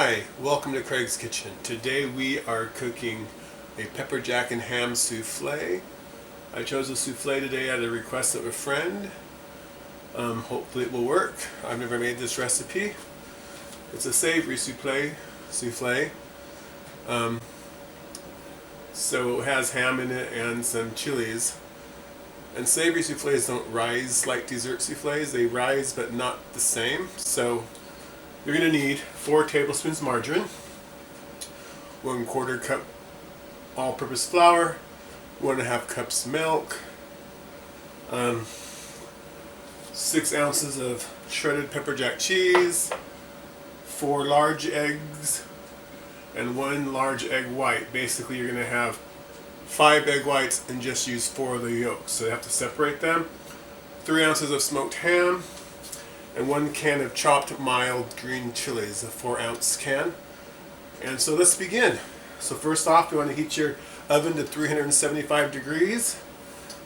Hi, welcome to Craig's Kitchen. Today we are cooking a pepperjack and ham souffle. I chose a souffle today at a request of a friend. Hopefully it will work. I've never made this recipe. It's a savory souffle. So it has ham in it and some chiles. And savory souffles don't rise like dessert souffles. They rise but not the same. So you're going to need 4 tablespoons margarine, 1/4 cup all-purpose flour, 1.5 cups milk, 6 ounces of shredded pepperjack cheese, 4 large eggs, and 1 large egg white. Basically you're going to have 5 egg whites and just use 4 of the yolks, so you have to separate them. 3 ounces of smoked ham, and 1 can of chopped mild green chilies, a 4-ounce can. And so let's begin. So first off, you want to heat your oven to 375 degrees.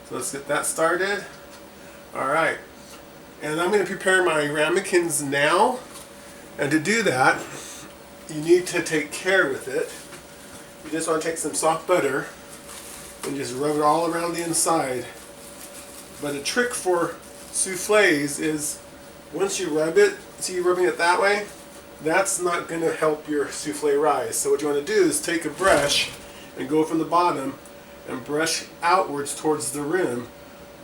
So let's get that started. Alright, and I'm going to prepare my ramekins now. And to do that, you need to take care with it. You just want to take some soft butter and just rub it all around the inside. But a trick for souffles is once you rub it, see you rubbing it that way? That's not going to help your souffle rise. So what you want to do is take a brush and go from the bottom and brush outwards towards the rim.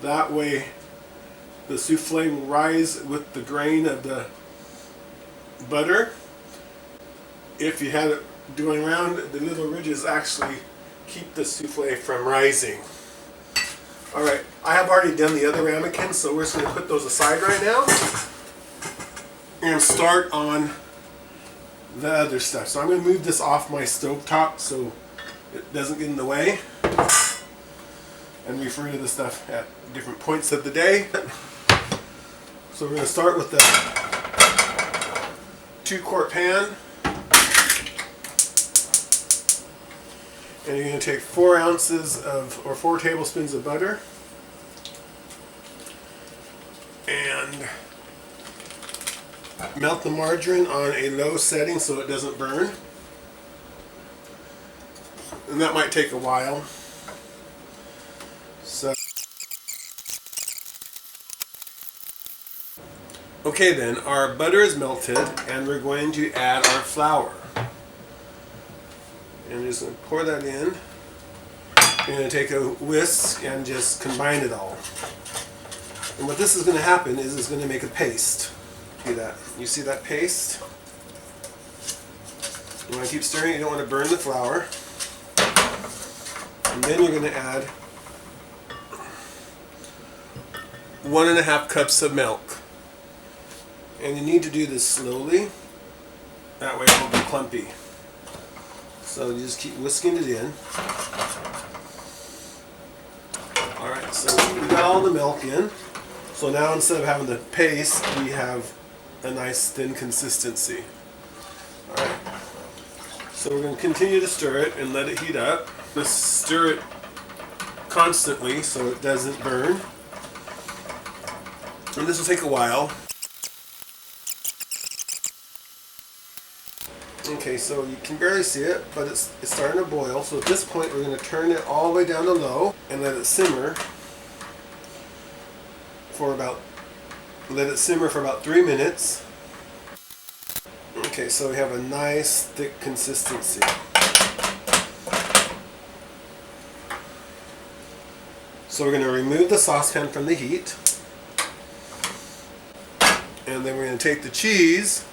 That way the souffle will rise with the grain of the butter. If you had it going around, the little ridges actually keep the souffle from rising. Alright, I have already done the other ramekins, so we're just going to put those aside right now and start on the other stuff. So I'm going to move this off my stove top so it doesn't get in the way, and refer to the stuff at different points of the day. So we're going to start with the 2-quart pan, and you're going to take 4 ounces of, or 4 tablespoons of butter, and melt the margarine on a low setting so it doesn't burn. And that might take a while. Okay then, our butter is melted and we're going to add our flour. And just going to pour that in. You're going to take a whisk and just combine it all. And what this is going to happen is it's going to make a paste. Do that. You see that paste? You want to keep stirring. You don't want to burn the flour. And then you're going to add 1.5 cups of milk. And you need to do this slowly. That way it won't be clumpy. So you just keep whisking it in. Alright, so we got all the milk in. So now instead of having the paste, we have a nice thin consistency. Alright, so we're going to continue to stir it and let it heat up. Just stir it constantly so it doesn't burn. And this will take a while. Okay, so you can barely see it, but it's starting to boil. So at this point, we're going to turn it all the way down to low and let it simmer for about 3 minutes. Okay, so we have a nice thick consistency. So we're going to remove the saucepan from the heat, and then we're going to take the cheese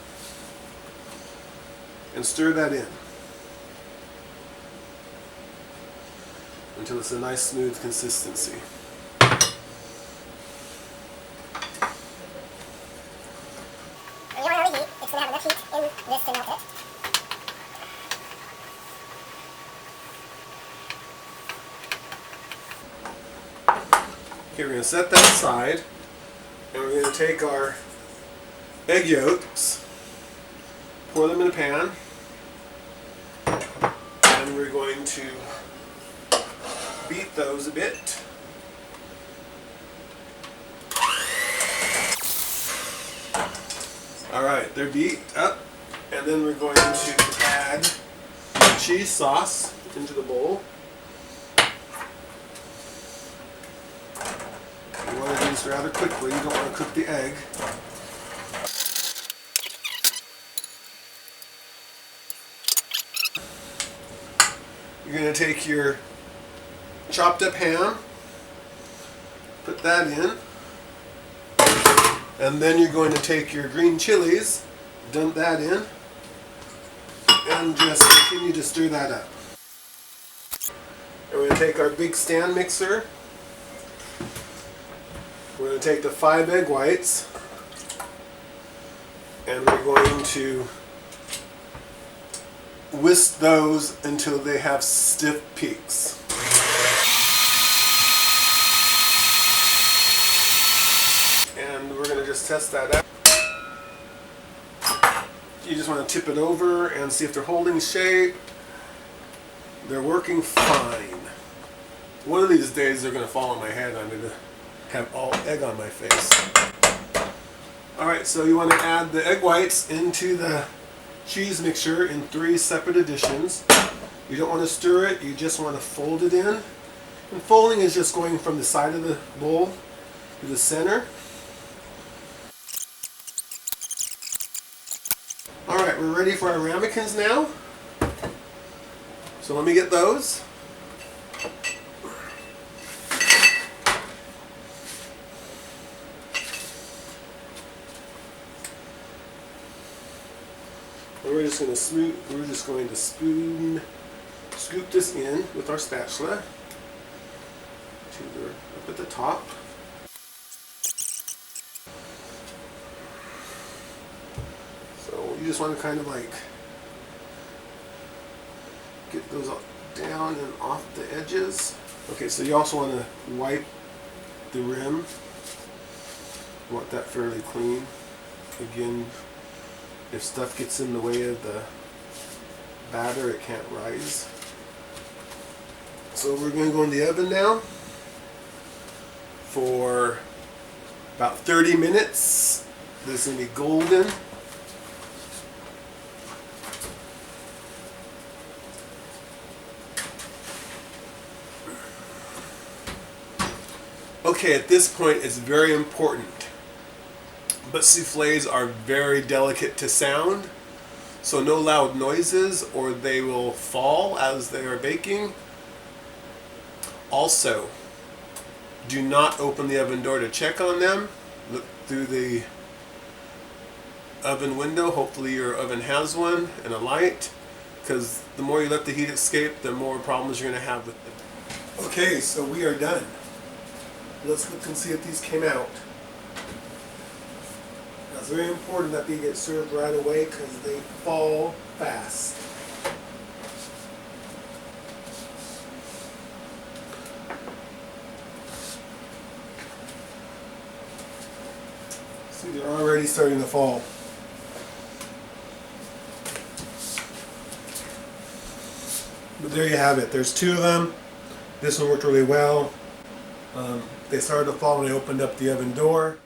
and stir that in until it's a nice smooth consistency. You don't want to reheat, it's going to have enough heat in this to melt it. Okay, we're going to set that aside, and we're going to take our egg yolks, pour them in a pan, and we're going to beat those a bit. Alright, they're beat up, and And then we're going to add the cheese sauce into the bowl. You want to do this rather quickly, you don't want to cook the egg. You're going to take your chopped up ham, put that in, and then you're going to take your green chilies, dump that in, and just continue to stir that up. And we're going to take our big stand mixer. We're going to take the 5 egg whites, and we're going to whisk those until they have stiff peaks. And we're going to just test that out. You just want to tip it over and see if they're holding shape. They're working fine. One of these days they're going to fall on my head. I'm going to have all egg on my face. Alright, so you want to add the egg whites into the cheese mixture in 3 separate additions. You don't want to stir it, you just want to fold it in. And folding is just going from the side of the bowl to the center. Alright, we're ready for our ramekins now. So let me get those. We're just going to scoop this in with our spatula up at the top. So you just want to kind of like get those down and off the edges. Okay, so you also want to wipe the rim. You want that fairly clean. Again, if stuff gets in the way of the batter, it can't rise. So we're going to go in the oven now for about 30 minutes. This is going to be golden. Okay, at this point it's very important. But soufflés are very delicate to sound, so no loud noises or they will fall as they are baking. Also, do not open the oven door to check on them. Look through the oven window. Hopefully your oven has one and a light, because the more you let the heat escape, the more problems you're going to have with them. Okay, so we are done. Let's look and see if these came out. It's very important that they get served right away because they fall fast. See, they're already starting to fall. But there you have it. There's 2 of them. This one worked really well. They started to fall when I opened up the oven door.